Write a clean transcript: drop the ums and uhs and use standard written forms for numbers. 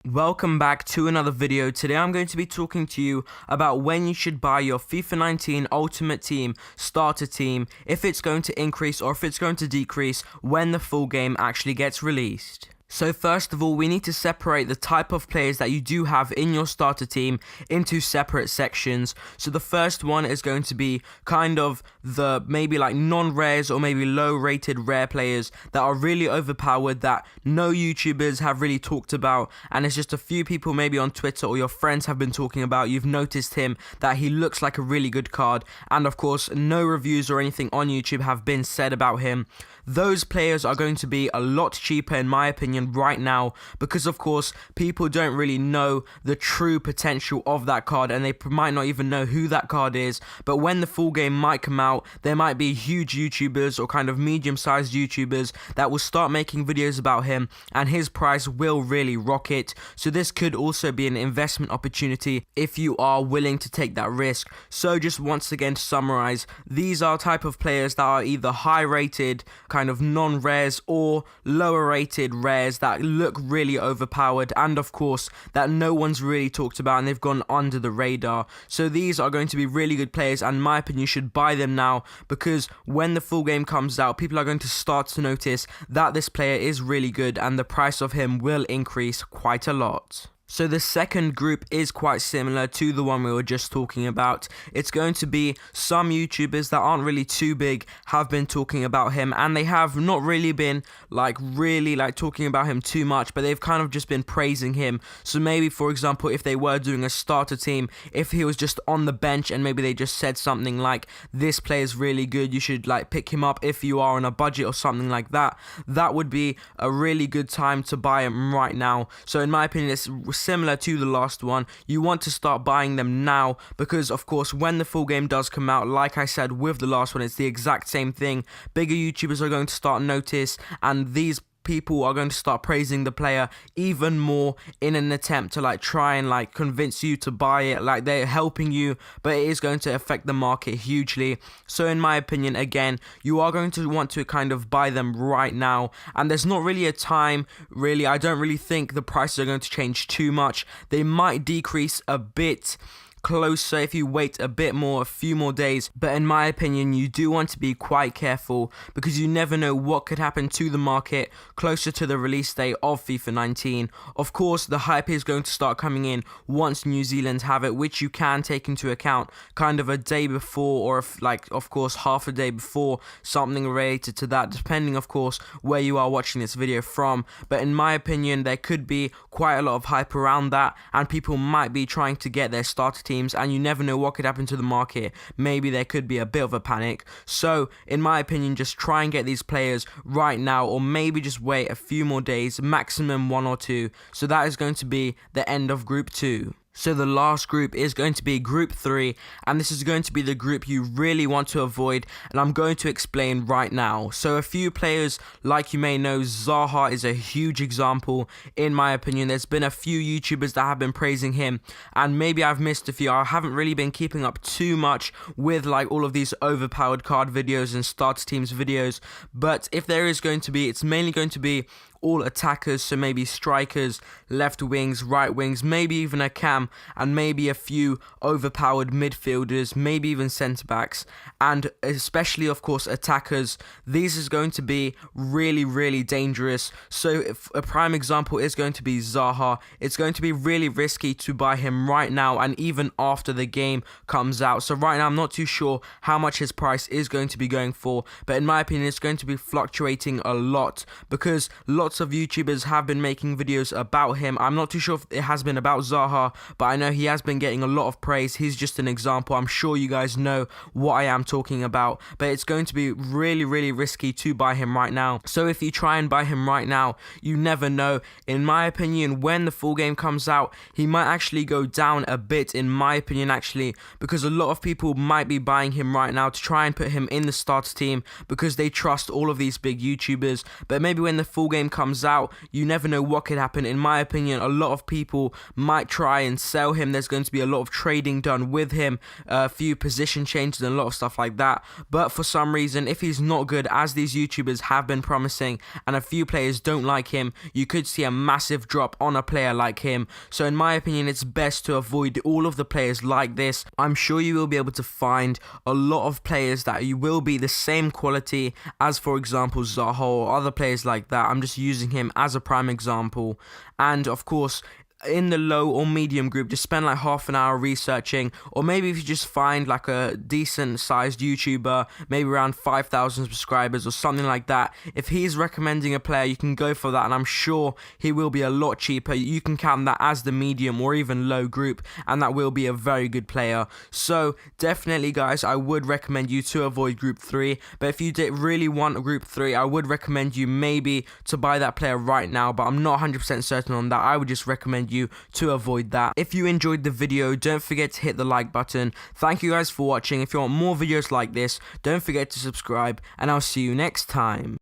Welcome back to another video. Today I'm going to be talking to you about when you should buy your FIFA 19 Ultimate Team starter team, if it's going to increase or if it's going to decrease when the full game actually gets released. So first of all, we need to separate the type of players that you do have in your starter team into separate sections. So the first one is going to be kind of the maybe like non-rares or maybe low rated rare players that are really overpowered that no YouTubers have really talked about, and it's just a few people maybe on Twitter or your friends have been talking about. You've noticed him, that he looks like a really good card, and of course no reviews or anything on YouTube have been said about him. Those players are going to be a lot cheaper in my opinion right now, because of course people don't really know the true potential of that card, and they might not even know who that card is. But when the full game might come out, there might be huge YouTubers or kind of medium-sized YouTubers that will start making videos about him, and his price will really rocket. So this could also be an investment opportunity if you are willing to take that risk. So just once again to summarize, these are type of players that are either high rated kind of non-rares or lower rated rares that look really overpowered, and of course that no one's really talked about and they've gone under the radar. So these are going to be really good players, and in my opinion you should buy them now, because when the full game comes out, people are going to start to notice that this player is really good and the price of him will increase quite a lot. So the second group is quite similar to the one we were just talking about. It's going to be some YouTubers that aren't really too big have been talking about him, and they have not really been really talking about him too much, but they've kind of just been praising him. So maybe for example, if they were doing a starter team, if he was just on the bench and maybe they just said something like, this player is really good, you should pick him up if you are on a budget or something like that, that would be a really good time to buy him right now. So in my opinion, it's similar to the last one. You want to start buying them now, because of course when the full game does come out, like I said with the last one, it's the exact same thing. Bigger YouTubers are going to start notice, and these people are going to start praising the player even more in an attempt to try and convince you to buy it. They're helping you, but it is going to affect the market hugely. So in my opinion, again, you are going to want to kind of buy them right now, and there's not really a time really. I don't really think the prices are going to change too much. They might decrease a bit closer if you wait a bit more, a few more days, but in my opinion you do want to be quite careful, because you never know what could happen to the market closer to the release date of FIFA 19. Of course the hype is going to start coming in once New Zealand have it, which you can take into account kind of a day before, or if, of course half a day before, something related to that, depending of course where you are watching this video from. But in my opinion there could be quite a lot of hype around that, and people might be trying to get their starter team, and you never know what could happen to the market. Maybe there could be a bit of a panic. So in my opinion, just try and get these players right now, or maybe just wait a few more days, maximum 1 or 2. So that is going to be the end of group 2. So the last group is going to be group 3, and this is going to be the group you really want to avoid, and I'm going to explain right now. So a few players, like you may know, Zaha is a huge example in my opinion. There's been a few YouTubers that have been praising him, and maybe I've missed a few. I haven't really been keeping up too much with all of these overpowered card videos and starter teams videos, but if there is going to be, it's mainly going to be all attackers, so maybe strikers, left wings, right wings, maybe even a cam, and maybe a few overpowered midfielders, maybe even centre backs, and especially of course attackers. These is going to be really dangerous. So if a prime example is going to be Zaha. It's going to be really risky to buy him right now and even after the game comes out. So right now I'm not too sure how much his price is going to be going for, but in my opinion it's going to be fluctuating a lot, because lots of YouTubers have been making videos about him. I'm not too sure if it has been about Zaha, but I know he has been getting a lot of praise. He's just an example. I'm sure you guys know what I am talking about, but it's going to be really risky to buy him right now. So if you try and buy him right now, you never know. In my opinion, when the full game comes out, he might actually go down a bit, in my opinion actually, because a lot of people might be buying him right now to try and put him in the starter team because they trust all of these big YouTubers. But maybe when the full game comes out, you never know what could happen. In my opinion, a lot of people might try and sell him. There's going to be a lot of trading done with him, a few position changes and a lot of stuff like that. But for some reason, if he's not good, as these YouTubers have been promising, and a few players don't like him, you could see a massive drop on a player like him. So in my opinion, it's best to avoid all of the players like this. I'm sure you will be able to find a lot of players that you will be the same quality as, for example, Zaha or other players like that. I'm just using him as a prime example. And of course, in the low or medium group, just spend like half an hour researching, or maybe if you just find like a decent sized YouTuber, maybe around 5,000 subscribers or something like that, if he's recommending a player, you can go for that, and I'm sure he will be a lot cheaper. You can count that as the medium or even low group, and that will be a very good player. So definitely guys, I would recommend you to avoid group 3, but if you did really want a group 3, I would recommend you maybe to buy that player right now, but I'm not 100% certain on that. I would just recommend you to avoid that. If you enjoyed the video, don't forget to hit the like button. Thank you guys for watching. If you want more videos like this, don't forget to subscribe, and I'll see you next time.